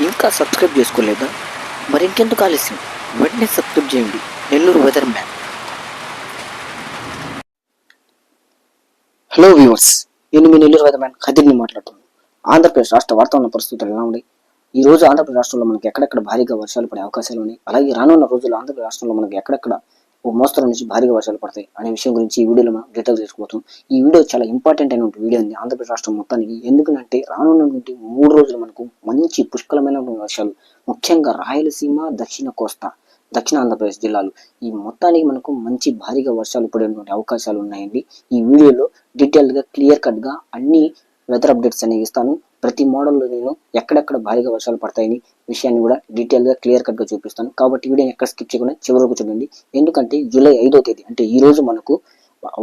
ఇంకా సబ్స్క్రైబ్ చేసుకోలేదా? మరి ఇంకెందుకు ఆలస్యం? వెంటనే సబ్స్క్రైబ్ చేయండి. Nellore weather man. Hello viewers, నేను మీ నెల్లూరు వెదర్ మ్యాన్ ఖదీర్ని మాట్లాడుతున్నాను. ఆంధ్రప్రదేశ్ రాష్ట్ర వాతావరణ పరిస్థితులు ఎలా ఉన్నాయి? ఈ రోజు ఆంధ్రప్రదేశ్ రాష్ట్రంలో మనకి ఎక్కడెక్కడ భారీగా వర్షాలు పడే అవకాశాలు ఉన్నాయి. అలాగే రానున్న రోజుల్లో ఆంధ్రప్రదేశ్ రాష్ట్రంలో మనకి ఎక్కడెక్కడ ఓ మోస్తరు నుంచి భారీగా వర్షాలు పడతాయి అనే విషయం గురించి ఈ వీడియోలో మనం డీటెయిల్ చేసుకోబోతున్నాం. ఈ వీడియో చాలా ఇంపార్టెంట్ అయిన వీడియో ఉంది ఆంధ్రప్రదేశ్ రాష్ట్రం మొత్తానికి. ఎందుకంటే రానున్నటువంటి 3 రోజులు మనకు మంచి పుష్కలమైన వర్షాలు, ముఖ్యంగా రాయలసీమ, దక్షిణ కోస్తా, దక్షిణ ఆంధ్రప్రదేశ్ జిల్లాలు, ఈ మొత్తానికి మనకు మంచి భారీగా వర్షాలు పడేటువంటి అవకాశాలు ఉన్నాయండి. ఈ వీడియోలో డీటెయిల్గా క్లియర్ కట్గా అన్ని వెదర్ అప్డేట్స్ అనేవి ఇస్తాను. ప్రతి మోడల్లో నేను ఎక్కడెక్కడ భారీగా వర్షాలు పడతాయని విషయాన్ని కూడా డీటెయిల్గా క్లియర్ కట్గా చూపిస్తాను. కాబట్టి వీడియోని ఎక్కడ స్కిప్ చేయకుండా చివరి వరకు చూడండి. ఎందుకంటే జూలై 5వ తేదీ అంటే ఈ రోజు మనకు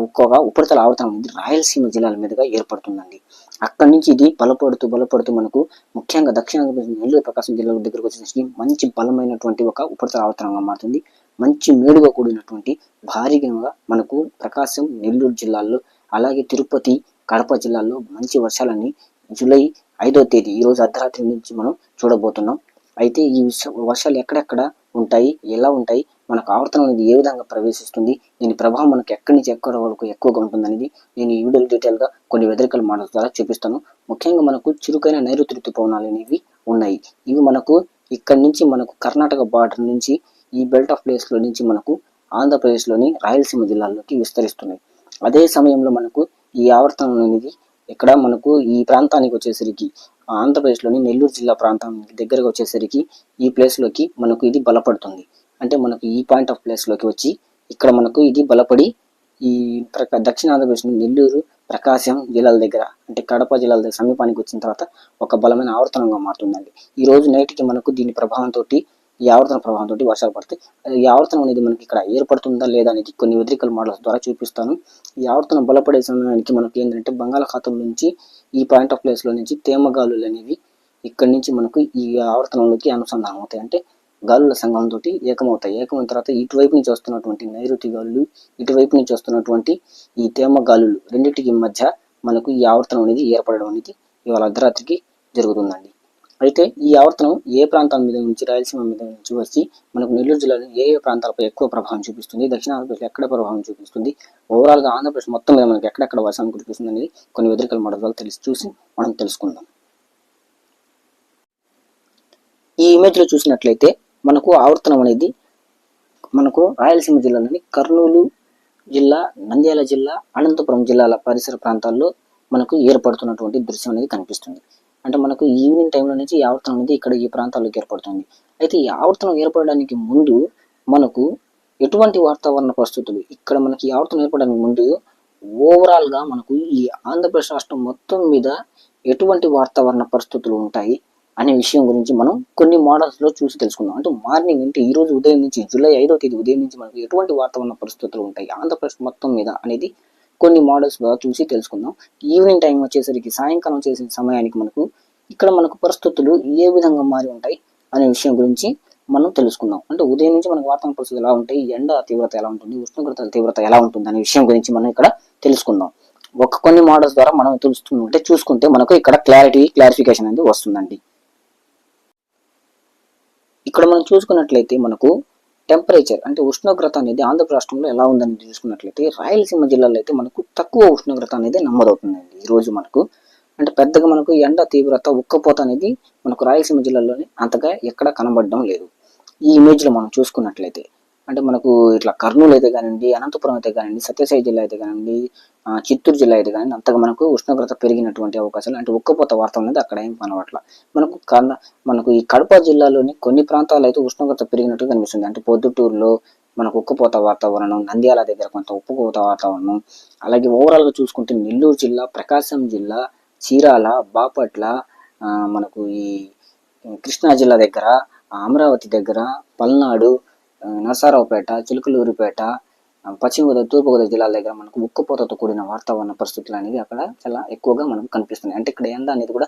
ఒక్కొక్క ఉపరితల ఆవర్తనం అనేది రాయలసీమ జిల్లాల మీదుగా ఏర్పడుతుందండి. అక్కడి నుంచి ఇది బలపడుతూ మనకు ముఖ్యంగా దక్షిణ నెల్లూరు ప్రకాశం జిల్లా దగ్గరకు వచ్చేసి మంచి బలమైనటువంటి ఒక ఉపరితల ఆవర్తనంగా మారుతుంది. మంచి మేడుగా కూడినటువంటి భారీగా మనకు ప్రకాశం, నెల్లూరు జిల్లాల్లో, అలాగే తిరుపతి, కడప జిల్లాల్లో మంచి వర్షాలని జూలై 5వ తేదీ ఈ రోజు అర్ధరాత్రి నుంచి మనం చూడబోతున్నాం. అయితే ఈ వర్షాలు ఎక్కడెక్కడ ఉంటాయి, ఎలా ఉంటాయి, మనకు ఆవర్తనం అనేది ఏ విధంగా ప్రవేశిస్తుంది, దీని ప్రభావం మనకు ఎక్కడి నుంచి ఎక్కడ వరకు ఎక్కువగా ఉంటుందనేది నేను ఈ వీడియో డీటెయిల్గా కొన్ని వెదరికల్ మోడల్స్ ద్వారా చూపిస్తాను. ముఖ్యంగా మనకు చురుకైన నైరుతి ఋతుపవనాలు అనేవి ఉన్నాయి. ఇవి మనకు ఇక్కడి నుంచి మనకు కర్ణాటక బార్డర్ నుంచి ఈ బెల్ట్ ఆఫ్ ప్లేస్లో నుంచి మనకు ఆంధ్రప్రదేశ్లోని రాయలసీమ జిల్లాల్లోకి విస్తరిస్తున్నాయి. అదే సమయంలో మనకు ఈ ఆవర్తనం అనేది ఇక్కడ మనకు ఈ ప్రాంతానికి వచ్చేసరికి ఆంధ్రప్రదేశ్లోని నెల్లూరు జిల్లా ప్రాంతానికి దగ్గరగా వచ్చేసరికి ఈ ప్లేస్లోకి మనకు ఇది బలపడుతుంది. అంటే మనకు ఈ పాయింట్ ఆఫ్ ప్లేస్లోకి వచ్చి ఇక్కడ మనకు ఇది బలపడి ఈ దక్షిణ ఆంధ్రప్రదేశ్ నెల్లూరు, ప్రకాశం జిల్లాల దగ్గర అంటే కడప జిల్లాల దగ్గర సమీపానికి వచ్చిన తర్వాత ఒక బలమైన ఆవర్తనంగా మారుతుందండి. ఈ రోజు నైట్కి మనకు దీని ప్రభావంతో ఈ ఆవర్తన ప్రభావంతో వర్షాలు పడతాయి. ఈ ఆవర్తనం అనేది మనకి ఇక్కడ ఏర్పడుతుందా లేదా అనేది కొన్ని వెదరికల్ మోడల్స్ ద్వారా చూపిస్తాను. ఈ ఆవర్తనం బలపడే సమయానికి మనకి ఏంటంటే బంగాళాఖాతం నుంచి ఈ పాయింట్ ఆఫ్ ప్లేస్లో నుంచి తేమగాలులు అనేవి ఇక్కడి నుంచి మనకు ఈ ఆవర్తనంలోకి అనుసంధానం అవుతాయి. అంటే గాలుల సంఘంతో ఏకమవుతాయి. ఏకమైన తర్వాత ఇటువైపు నుంచి వస్తున్నటువంటి నైరుతి గాలులు, ఇటువైపు నుంచి వస్తున్నటువంటి ఈ తేమ గాలులు రెండింటికి మధ్య మనకు ఈ ఆవర్తనం అనేది ఏర్పడడం అనేది ఇవాళ అర్ధరాత్రికి జరుగుతుందండి. అయితే ఈ ఆవర్తనం ఏ ప్రాంతాల మీద నుంచి, రాయలసీమ మీద నుంచి వచ్చి మనకు నెల్లూరు జిల్లాలో ఏ ప్రాంతాలపై ఎక్కువ ప్రభావం చూపిస్తుంది, దక్షిణ ఆంధ్రప్రదేశ్ ఎక్కడ ప్రభావం చూపిస్తుంది, ఓవరాల్గా ఆంధ్రప్రదేశ్ మొత్తం మీద మనకి ఎక్కడెక్కడ వర్షం కురిపిస్తుంది అనేది కొన్ని వెదరికల్ మోడల్ ద్వారా చూసి మనం తెలుసుకుందాం. ఈ ఇమేజ్లో చూసినట్లయితే మనకు ఆవర్తనం అనేది మనకు రాయలసీమ జిల్లాలోని కర్నూలు జిల్లా, నంద్యాల జిల్లా, అనంతపురం జిల్లాల పరిసర ప్రాంతాల్లో మనకు ఏర్పడుతున్నటువంటి దృశ్యం అనేది కనిపిస్తుంది. అంటే మనకు ఈవినింగ్ టైంలో నుంచి ఈ ఆవర్తనం అనేది ఇక్కడ ఈ ప్రాంతాల్లోకి ఏర్పడుతుంది. అయితే ఈ ఆవర్తనం ఏర్పడడానికి ముందు మనకు ఎటువంటి వాతావరణ పరిస్థితులు ఇక్కడ మనకి ఈ ఆవర్తనం ఏర్పడడానికి ముందు ఓవరాల్గా మనకు ఈ ఆంధ్రప్రదేశ్ రాష్ట్రం మొత్తం మీద ఎటువంటి వాతావరణ పరిస్థితులు ఉంటాయి అనే విషయం గురించి మనం కొన్ని మోడల్స్లో చూసి తెలుసుకుందాం. అంటే మార్నింగ్ అంటే ఈ రోజు ఉదయం నుంచి జూలై 5వ తేదీ ఉదయం నుంచి మనకు ఎటువంటి వాతావరణ పరిస్థితులు ఉంటాయి ఆంధ్రప్రదేశ్ మొత్తం మీద అనేది కొన్ని మోడల్స్ ద్వారా చూసి తెలుసుకుందాం. ఈవినింగ్ టైం వచ్చేసరికి సాయంకాలం చేసిన సమయానికి మనకు ఇక్కడ మనకు పరిస్థితులు ఏ విధంగా మారి ఉంటాయి అనే విషయం గురించి మనం తెలుసుకుందాం. అంటే ఉదయం నుంచి మనకు వాతావరణ పరిస్థితులు ఎలా ఉంటాయి, ఎండ తీవ్రత ఎలా ఉంటుంది, ఉష్ణోగ్రతల తీవ్రత ఎలా ఉంటుంది అనే విషయం గురించి మనం ఇక్కడ తెలుసుకుందాం. కొన్ని మోడల్స్ ద్వారా మనం చూసుకుంటే మనకు ఇక్కడ క్లారిఫికేషన్ అనేది వస్తుందండి. ఇక్కడ మనం చూసుకున్నట్లయితే మనకు టెంపరేచర్ అంటే ఉష్ణోగ్రత అనేది ఆంధ్రప్రదేశ్ రాష్ట్రంలో ఎలా ఉందని చూసుకున్నట్లయితే రాయలసీమ జిల్లాలో అయితే మనకు తక్కువ ఉష్ణోగ్రత అనేది నమోదవుతుందండి. ఈరోజు మనకు అంటే పెద్దగా మనకు ఎండ తీవ్రత, ఉక్కపోత అనేది మనకు రాయలసీమ జిల్లాలోనే అంతగా ఎక్కడ కనబడడం లేదు. ఈ ఇమేజ్లో మనం చూసుకున్నట్లయితే అంటే మనకు ఇట్లా కర్నూలు అయితే కానివ్వండి, అనంతపురం అయితే కానివ్వండి, సత్యసాయి జిల్లా అయితే కానివ్వండి, చిత్తూరు జిల్లా అయితే కానివ్వండి అంతగా మనకు ఉష్ణోగ్రత పెరిగినటువంటి అవకాశాలు అంటే ఉక్కపోత వార్త అనేది అక్కడ ఏం కనబట్ల. మనకు ఈ కడప జిల్లాలోని కొన్ని ప్రాంతాలు అయితే ఉష్ణోగ్రత పెరిగినట్టు కనిపిస్తుంది. అంటే పొద్దుటూరులో మనకు ఉక్కపోత వాతావరణం, నంద్యాల దగ్గర కొంత ఉక్కపోత వాతావరణం, అలాగే ఓవరాల్గా చూసుకుంటే నెల్లూరు జిల్లా, ప్రకాశం జిల్లా, చీరాల, బాపట్ల, మనకు ఈ కృష్ణా జిల్లా దగ్గర, అమరావతి దగ్గర, పల్నాడు, నరసరావుపేట, చిలుకలూరిపేట, పశ్చిమ గోదావరి, తూర్పు గోదావరి జిల్లాల దగ్గర మనకు ఉక్కపోతతో కూడిన వాతావరణ పరిస్థితులు అనేవి అక్కడ చాలా ఎక్కువగా మనకు కనిపిస్తున్నాయి. అంటే ఇక్కడ ఎండ అనేది కూడా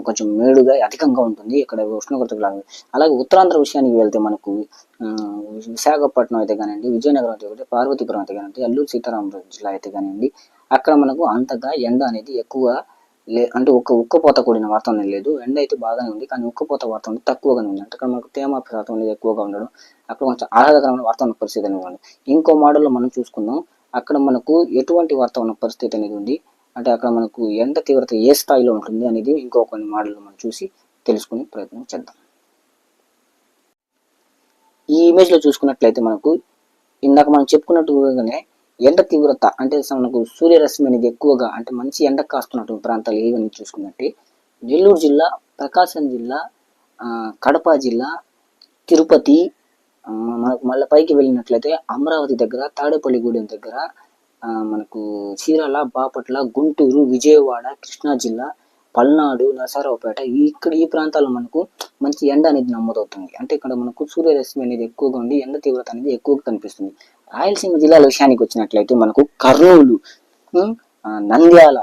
కొంచెం మేడుగా అధికంగా ఉంటుంది ఇక్కడ ఉష్ణోగ్రతలు. అలాగే ఉత్తరాంధ్ర విషయానికి వెళ్తే మనకు విశాఖపట్నం అయితే కానివ్వండి, విజయనగరం అయితే కానివ్వండి, పార్వతీపురం అయితే కానివ్వండి, అల్లూరు సీతారామరాజు జిల్లా అయితే కానివ్వండి, అక్కడ మనకు అంతగా ఎండ అనేది ఎక్కువ అంటే ఉక్కపోత కూడిన వాతావరణం లేదు. ఎండ అయితే బాగానే ఉంది, కానీ ఉక్కపోత వాతావరణం తక్కువగానే ఉంది. అంటే అక్కడ మనకు తేమ శాతం అనేది ఎక్కువగా ఉండడం, అక్కడ కొంచెం ఆహ్లాదకరమైన వాతావరణ పరిస్థితి అనేది ఉంది. ఇంకో మోడల్లో మనం చూసుకుందాం. అక్కడ మనకు ఎటువంటి వాతావరణ పరిస్థితి అనేది ఉంది, అంటే అక్కడ మనకు ఎండ తీవ్రత ఏ స్థాయిలో ఉంటుంది అనేది ఇంకో కొన్ని మోడల్లో మనం చూసి తెలుసుకునే ప్రయత్నం చేద్దాం. ఈ ఇమేజ్ లో చూసుకున్నట్లయితే మనకు ఇందాక మనం చెప్పుకున్నట్టుగానే ఎండ తీవ్రత అంటే మనకు సూర్యరశ్మి అనేది ఎక్కువగా, అంటే మంచి ఎండ కాస్తున్నటువంటి ప్రాంతాలు ఏవని చూసుకున్నట్టే నెల్లూరు జిల్లా, ప్రకాశం జిల్లా, కడప జిల్లా, తిరుపతి, మనకు మళ్ళీ పైకి వెళ్ళినట్లయితే అమరావతి దగ్గర, తాడేపల్లిగూడెం దగ్గర, మనకు చీరాల, బాపట్ల, గుంటూరు, విజయవాడ, కృష్ణా జిల్లా, పల్నాడు, నరసరావుపేట, ఇక్కడ ఈ ప్రాంతాల్లో మనకు మంచి ఎండ అనేది నమోదవుతుంది. అంటే ఇక్కడ మనకు సూర్యరశ్మి అనేది ఎక్కువగా ఉండి ఎండ తీవ్రత అనేది ఎక్కువగా కనిపిస్తుంది. రాయలసీమ జిల్లాల విషయానికి వచ్చినట్లయితే మనకు కర్నూలు, నంద్యాల,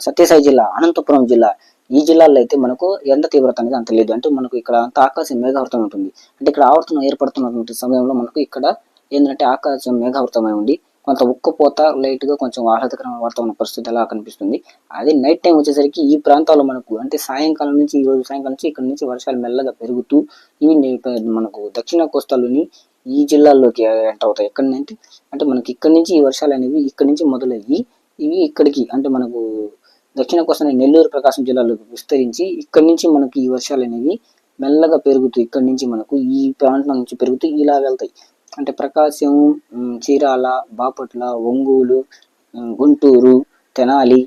సత్యసాయి జిల్లా, అనంతపురం జిల్లా, ఈ జిల్లాల్లో అయితే మనకు ఎండ తీవ్రత అనేది అంత లేదు. అంటే మనకు ఇక్కడ అంత ఆకాశం మేఘావృతం ఉంటుంది. అంటే ఇక్కడ ఆవర్తనం ఏర్పడుతున్నటువంటి సమయంలో మనకు ఇక్కడ ఏంటంటే ఆకాశం మేఘావృతమై ఉండి కొంత ఉక్కపోత, లైట్ గా కొంచెం ఆహ్లాదకరమైన వాతావరణ పరిస్థితి ఎలా కనిపిస్తుంది. అదే నైట్ టైం వచ్చేసరికి ఈ ప్రాంతాల్లో మనకు అంటే సాయంకాలం నుంచి, ఈ రోజు సాయంకాలం నుంచి ఇక్కడ నుంచి వర్షాలు మెల్లగా పెరుగుతూ ఇవి మనకు దక్షిణ కోస్తాలోని ఈ జిల్లాల్లోకి ఎంటర్ అవుతాయి. ఎక్కడి నుంచి అంటే మనకి ఇక్కడ నుంచి ఈ వర్షాలు అనేవి ఇక్కడ నుంచి మొదలయ్యి ఇవి ఇక్కడికి అంటే మనకు దక్షిణ కోస్తా నెల్లూరు, ప్రకాశం జిల్లాలోకి విస్తరించి ఇక్కడి నుంచి మనకి ఈ వర్షాలు అనేవి మెల్లగా పెరుగుతూ ఇక్కడి నుంచి మనకు ఈ ప్రాంతం నుంచి పెరుగుతూ ఇలా వెళ్తాయి. అంటే ప్రకాశం, చీరాల, బాపట్ల, ఒంగోలు, గుంటూరు, తెనాలి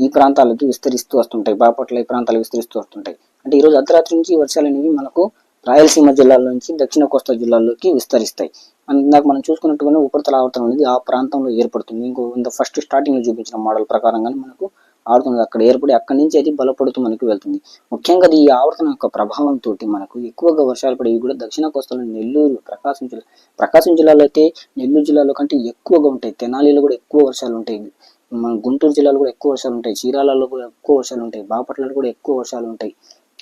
ఈ ప్రాంతాలకి విస్తరిస్తూ వస్తుంటాయి. బాపట్ల ఈ ప్రాంతాలు విస్తరిస్తూ వస్తుంటాయి. అంటే ఈరోజు అర్ధరాత్రి నుంచి వర్షాలు అనేవి మనకు రాయలసీమ జిల్లాల నుంచి దక్షిణ కోస్తా జిల్లాల్లోకి విస్తరిస్తాయి. ఇందాక మనం చూసుకున్నట్టుగానే ఉపరితల ఆవర్తనం అనేది ఆ ప్రాంతంలో ఏర్పడుతుంది. ఇంకో ఫస్ట్ స్టార్టింగ్ లో చూపించిన మోడల్ ప్రకారంగానే మనకు ఆవర్తనం అక్కడ ఏర్పడి అక్కడి నుంచి అది బలపడుతూ మనకి వెళ్తుంది. ముఖ్యంగా ఈ ఆవర్తనం యొక్క ప్రభావంతో మనకు ఎక్కువగా వర్షాలు పడేవి కూడా దక్షిణ కోస్తాలో నెల్లూరు, ప్రకాశం జిల్లాలో అయితే నెల్లూరు జిల్లాలో కంటే ఎక్కువగా ఉంటాయి. తెనాలిలో కూడా ఎక్కువ వర్షాలు ఉంటాయి. మన గుంటూరు జిల్లాలో కూడా ఎక్కువ వర్షాలు ఉంటాయి. చీరాలలో కూడా ఎక్కువ వర్షాలు ఉంటాయి. బాపట్లలో కూడా ఎక్కువ వర్షాలు ఉంటాయి.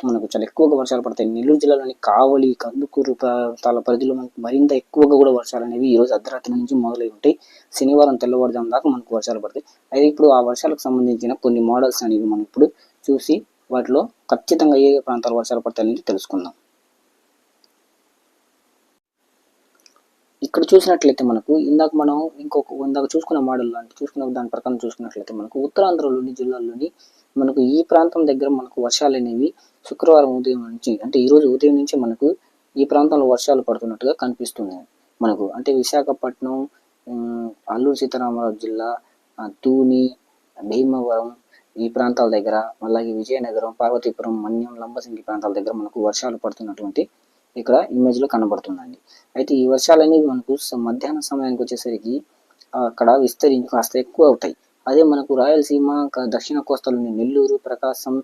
మనకు చాలా ఎక్కువగా వర్షాలు పడతాయి. నెల్లూరు జిల్లాలోని కావలి, కందుకూరు ప్రాంతాల పరిధిలో మనకు మరింత ఎక్కువగా కూడా వర్షాలు అనేవి ఈ రోజు అర్ధరాత్రి నుంచి మొదలై ఉంటాయి. శనివారం తెల్లవారుజాము దాకా మనకు వర్షాలు పడతాయి. అయితే ఇప్పుడు ఆ వర్షాలకు సంబంధించిన కొన్ని మోడల్స్ అనేవి మనం ఇప్పుడు చూసి వాటిలో ఖచ్చితంగా ఏ ప్రాంతాలు వర్షాలు పడతాయి అనేది తెలుసుకుందాం. ఇక్కడ చూసినట్లయితే మనకు ఇందాక చూసుకున్న మోడల్ లాంటి చూసుకున్న దాని ప్రకారం చూసుకున్నట్లయితే మనకు ఉత్తరాంధ్రలోని జిల్లాల్లోని మనకు ఈ ప్రాంతం దగ్గర మనకు వర్షాలు అనేవి శుక్రవారం ఉదయం నుంచి అంటే ఈ రోజు ఉదయం నుంచి మనకు ఈ ప్రాంతంలో వర్షాలు పడుతున్నట్టుగా కనిపిస్తుంది మనకు. అంటే విశాఖపట్నం, అల్లూరు సీతారామరాజు జిల్లా, తూని, భీమవరం ఈ ప్రాంతాల దగ్గర, అలాగే విజయనగరం, పార్వతీపురం, మన్యం, లంబసింగి ప్రాంతాల దగ్గర మనకు వర్షాలు పడుతున్నటువంటి ఇక్కడ ఇమేజ్ లో కనబడుతుందండి. అయితే ఈ వర్షాలు అనేవి మనకు మధ్యాహ్నం సమయానికి వచ్చేసరికి అక్కడ విస్తరించి కాస్త ఎక్కువ అవుతాయి. అదే మనకు రాయలసీమ, దక్షిణ కోస్తాలోని నెల్లూరు, ప్రకాశం,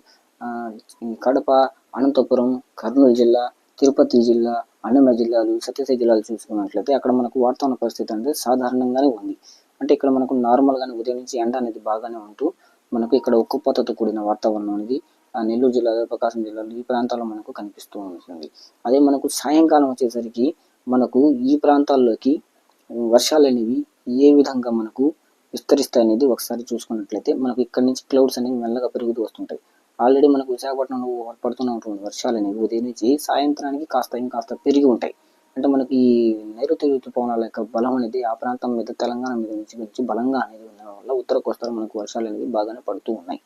కడప, అనంతపురం, కర్నూలు జిల్లా, తిరుపతి జిల్లా, అన్నమయ్య జిల్లాలు, సత్యసాయి జిల్లాలు చూసుకున్నట్లయితే అక్కడ మనకు వాతావరణ పరిస్థితి అనేది సాధారణంగానే ఉంది. అంటే ఇక్కడ మనకు నార్మల్ గానే ఉదయం నుంచి ఎండ అనేది బాగానే ఉంటూ మనకు ఇక్కడ ఉక్కపోతతో కూడిన వాతావరణం అనేది నెల్లూరు జిల్లాలో, ప్రకాశం జిల్లాలో ఈ ప్రాంతాల్లో మనకు కనిపిస్తూ ఉంటుంది. అదే మనకు సాయంకాలం వచ్చేసరికి మనకు ఈ ప్రాంతాల్లోకి వర్షాలు అనేవి ఏ విధంగా మనకు విస్తరిస్తాయి అనేది ఒకసారి చూసుకున్నట్లయితే మనకు ఇక్కడ నుంచి క్లౌడ్స్ అనేవి మెల్లగా పెరుగుతూ వస్తుంటాయి. ఆల్రెడీ మనకు విశాఖపట్నంలో పడుతున్నటువంటి వర్షాలు అనేవి ఉదయం నుంచి సాయంత్రానికి ఇంకాస్త పెరిగి ఉంటాయి. అంటే మనకి ఈ నైరుతి ఋతుపవనాల యొక్క బలం అనేది ఆ ప్రాంతం మీద, తెలంగాణ మీద నుంచి బలంగా అనేది ఉండడం వల్ల ఉత్తర కోస్తాలో మనకు వర్షాలు అనేవి బాగానే పడుతూ ఉన్నాయి.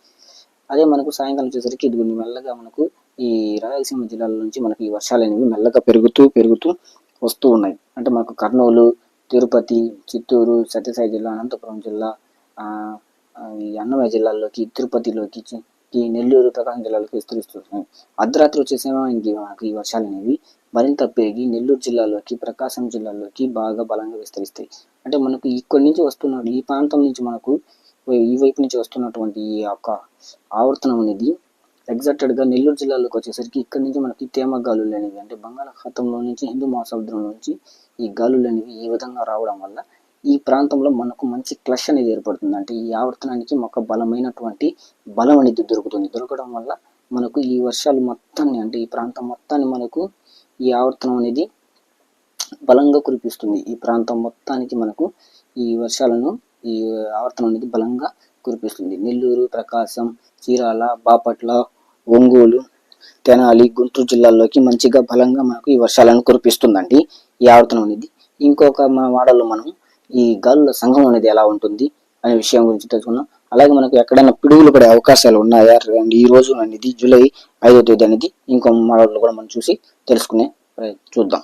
అదే మనకు సాయంకాలం వచ్చేసరికి ఇదిగోండి మెల్లగా మనకు ఈ రాయలసీమ జిల్లాల నుంచి మనకి ఈ వర్షాలు అనేవి మెల్లగా పెరుగుతూ వస్తూ ఉన్నాయి. అంటే మనకు కర్నూలు, తిరుపతి, చిత్తూరు, సత్యసాయి జిల్లా, అనంతపురం జిల్లా, ఈ అన్నమయ్య జిల్లాల్లోకి, తిరుపతిలోకి, ఈ నెల్లూరు, ప్రకాశం జిల్లాలోకి విస్తరిస్తున్నాయి. అర్ధరాత్రి వచ్చేసేమో మనకి ఈ వర్షాలు అనేవి మరింత పెరిగి నెల్లూరు జిల్లాలోకి, ప్రకాశం జిల్లాలోకి బాగా బలంగా విస్తరిస్తాయి. అంటే మనకు ఇక్కడి నుంచి వస్తున్న ఈ ప్రాంతం నుంచి మనకు ఈ వైపు నుంచి వస్తున్నటువంటి ఈ యొక్క ఆవర్తనం అనేది ఎగ్జాక్టెడ్ గా నెల్లూరు జిల్లాలోకి వచ్చేసరికి ఇక్కడ నుంచి మనకి తేమ గాలులు అనేవి అంటే బంగాళాఖాతంలో నుంచి హిందూ మహాసముద్రం నుంచి ఈ గాలులు అనేవి ఈ విధంగా రావడం వల్ల ఈ ప్రాంతంలో మనకు మంచి క్లష్ అనేది ఏర్పడుతుంది. అంటే ఈ ఆవర్తనానికి ఒక బలమైనటువంటి బలం అనేది దొరకడం వల్ల మనకు ఈ వర్షాలు మొత్తాన్ని అంటే ఈ ప్రాంతం మొత్తాన్ని మనకు ఈ ఆవర్తనం అనేది బలంగా కురిపిస్తుంది. ఈ ప్రాంతం మొత్తానికి మనకు ఈ వర్షాలను ఈ ఆవర్తనం అనేది బలంగా కురిపిస్తుంది. నెల్లూరు, ప్రకాశం, చీరాల, బాపట్ల, ఒంగోలు, తెనాలి, గుంటూరు జిల్లాల్లోకి మంచిగా బలంగా మనకు ఈ వర్షాలను కురిపిస్తుందండి ఈ ఆవర్తనం అనేది. ఇంకొక మన వాడల్లో మనం ఈ గాలుల సంఘం అనేది ఎలా ఉంటుంది అనే విషయం గురించి తెలుసుకున్నాం. అలాగే మనకు ఎక్కడైనా పిడుగులు పడే అవకాశాలు ఉన్నాయా ఈ రోజు అనేది జూలై 5వ తేదీ అనేది ఇంకో మోడల్లో కూడా మనం చూసి తెలుసుకునే చూద్దాం.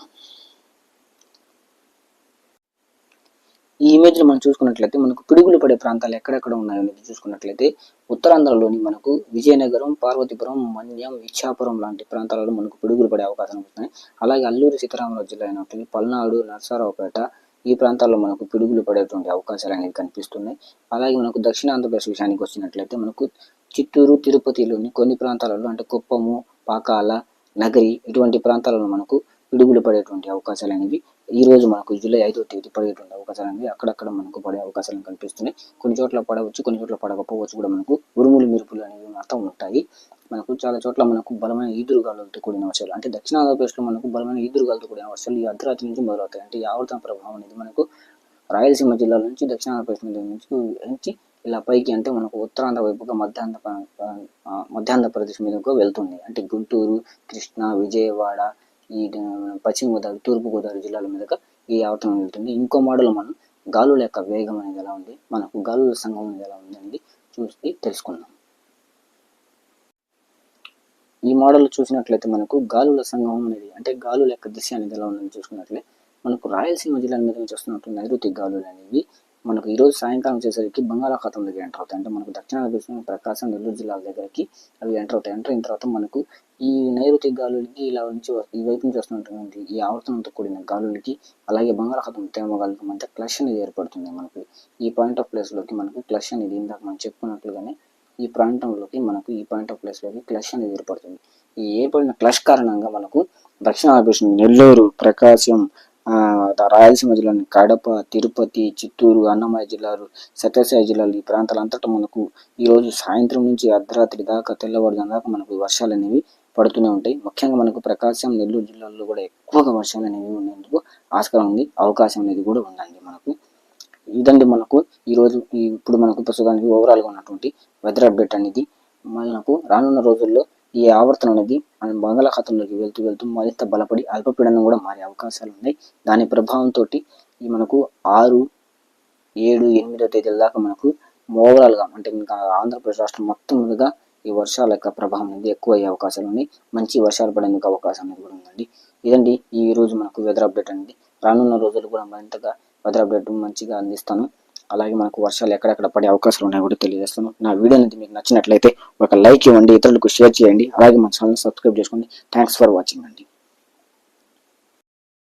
ఈ ఇమేజ్ మనం చూసుకున్నట్లయితే మనకు పిడుగులు పడే ప్రాంతాలు ఎక్కడెక్కడ ఉన్నాయో అనేది చూసుకున్నట్లయితే ఉత్తరాంధ్రలోని మనకు విజయనగరం, పార్వతీపురం, మన్యం, ఇచ్చాపురం లాంటి ప్రాంతాలలో మనకు పిడుగులు పడే అవకాశం ఉన్నాయి. అలాగే అల్లూరి సీతారామరాజు జిల్లా అయినటువంటి పల్నాడు, నరసరావుపేట ఈ ప్రాంతాల్లో మనకు పిడుగులు పడేటువంటి అవకాశాలు అనేవి కనిపిస్తున్నాయి. అలాగే మనకు దక్షిణ ఆంధ్రప్రదేశ్ విషయానికి వచ్చినట్లయితే మనకు చిత్తూరు, తిరుపతిలోని కొన్ని ప్రాంతాలలో అంటే కుప్పము, పాకాల, నగరి ఇటువంటి ప్రాంతాలలో మనకు పిడుగులు పడేటువంటి అవకాశాలు అనేవి ఈ రోజు మనకు జూలై 5వ తేదీ పడేటువంటి అవకాశాలు అనేవి అక్కడక్కడ మనకు పడే అవకాశాలు కనిపిస్తున్నాయి. కొన్ని చోట్ల పడవచ్చు, కొన్ని చోట్ల పడకపోవచ్చు కూడా. మనకు ఉరుములు మెరుపులు అనేవి మాత్రం ఉంటాయి. మనకు చాలా చోట్ల మనకు బలమైన ఈదురుగాలులతో కూడిన వర్షాలు అంటే దక్షిణ ఆంధ్రప్రదేశ్లో మనకు బలమైన ఈదురుగాలులతో కూడిన వర్షాలు ఈ అర్ధరాత్రి నుంచి మొదలవుతాయి. అంటే ఈ ఆవర్తన ప్రభావం అనేది మనకు రాయలసీమ జిల్లాల నుంచి దక్షిణ ఆంధ్రప్రదేశ్ నుంచి ఇలా పైకి అంటే మనకు ఉత్తరాంధ్ర వైపుగా మధ్యాంధ్రప్రదేశ్ మీదకు వెళ్తుంది. అంటే గుంటూరు, కృష్ణా, విజయవాడ, ఈ పశ్చిమ గోదావరి, తూర్పు గోదావరి జిల్లాల మీదుగా ఈ ఆవర్తనం వెళ్తుంది. ఇంకో మోడల్ మనం గాలుల యొక్క వేగం అనేది ఎలా ఉంది, మనకు గాలుల సంఘం అనేది ఎలా ఉంది అనేది చూసి తెలుసుకుందాం. ఈ మోడల్ చూసినట్లయితే మనకు గాలుల సంఘం అనేది అంటే గాలుల యొక్క దిశ అనేది ఎలా ఉందని చూసుకున్నట్లయితే మనకు రాయలసీమ జిల్లాల మీద నుంచి వస్తున్నట్టు నైరుతి గాలులు అనేవి మనకు ఈరోజు సాయంకాలం వచ్చేసరికి బంగాళాఖాతంలోకి ఎంటర్ అవుతాయి. అంటే మనకు దక్షిణాది ప్రకాశం, నెల్లూరు జిల్లాల దగ్గరికి అవి ఎంటర్ అవుతాయి. ఎంటర్ అయిన తర్వాత మనకు ఈ నైరుతి గాలులకి ఇలా నుంచి ఈ వైపు నుంచి వస్తున్నటువంటి ఈ ఆవర్తనంతో కూడిన గాలులకి అలాగే బంగాళాఖాతం తేమ గాలులకి మధ్య క్లష్ అనేది ఏర్పడుతుంది. మనకు ఈ పాయింట్ ఆఫ్ ప్లేస్లోకి మనకు క్లష్ అనేది ఇందాక మనం చెప్పుకున్నట్లుగానే ఈ ప్రాంతంలోకి మనకు ఈ పాయింట్ ఆఫ్ ప్లేస్లోకి క్లష్ అనేది ఏర్పడుతుంది. ఈ ఏర్పడిన క్లష్ కారణంగా మనకు దక్షిణ ఆంధ్రప్రదేశ్, నెల్లూరు, ప్రకాశం, రాయలసీమ జిల్లాని కడప, తిరుపతి, చిత్తూరు, అన్నమయ్య జిల్లాలు, సత్యసాయి జిల్లాలు ఈ ప్రాంతాలంతటా మనకు ఈరోజు సాయంత్రం నుంచి అర్ధరాత్రి దాకా తెల్లవారుజాము దాకా మనకు వర్షాలు అనేవి పడుతూనే ఉంటాయి. ముఖ్యంగా మనకు ప్రకాశం, నెల్లూరు జిల్లాల్లో కూడా ఎక్కువగా వర్షాలు అనేవి ఉండేందుకు ఆస్కారం ఉంది, అవకాశం అనేది కూడా ఉందండి. మనకు ఇదండి మనకు ఈరోజు ఇప్పుడు మనకు ప్రస్తుతానికి ఓవరాల్గా ఉన్నటువంటి వెదర్ అప్డేట్ అనేది. మనకు రానున్న రోజుల్లో ఈ ఆవర్తనం అనేది బంగాళాఖాతంలోకి వెళ్తూ మరింత బలపడి అల్పపీడనం కూడా మారే అవకాశాలు ఉన్నాయి. దాని ప్రభావంతో ఈ మనకు 6, 7, 8వ తేదీల దాకా మనకు ఓవరాల్గా అంటే ఇంకా ఆంధ్రప్రదేశ్ రాష్ట్రం మొత్తం మీదుగా ఈ వర్షాల యొక్క ప్రభావం అనేది ఎక్కువ అయ్యే అవకాశాలు ఉన్నాయి. మంచి వర్షాలు పడేందుకు అవకాశం అనేది కూడా ఉందండి. ఇదండి ఈ రోజు మనకు వెదర్ అప్డేట్ అనేది. రానున్న రోజులు కూడా మరింతగా వెదర్ అప్డేట్ మంచిగా అందిస్తాను. అలాగే మనకు వర్షాలు ఎక్కడెక్కడ పడే అవకాశాలు ఉన్నాయో కూడా తెలియజేస్తాను. నా వీడియో అనేది మీకు నచ్చినట్లయితే ఒక లైక్ ఇవ్వండి, ఇతరులకు షేర్ చేయండి, అలాగే మన ఛానల్ సబ్స్క్రైబ్ చేసుకోండి. థ్యాంక్స్ ఫర్ వాచింగ్ అండి.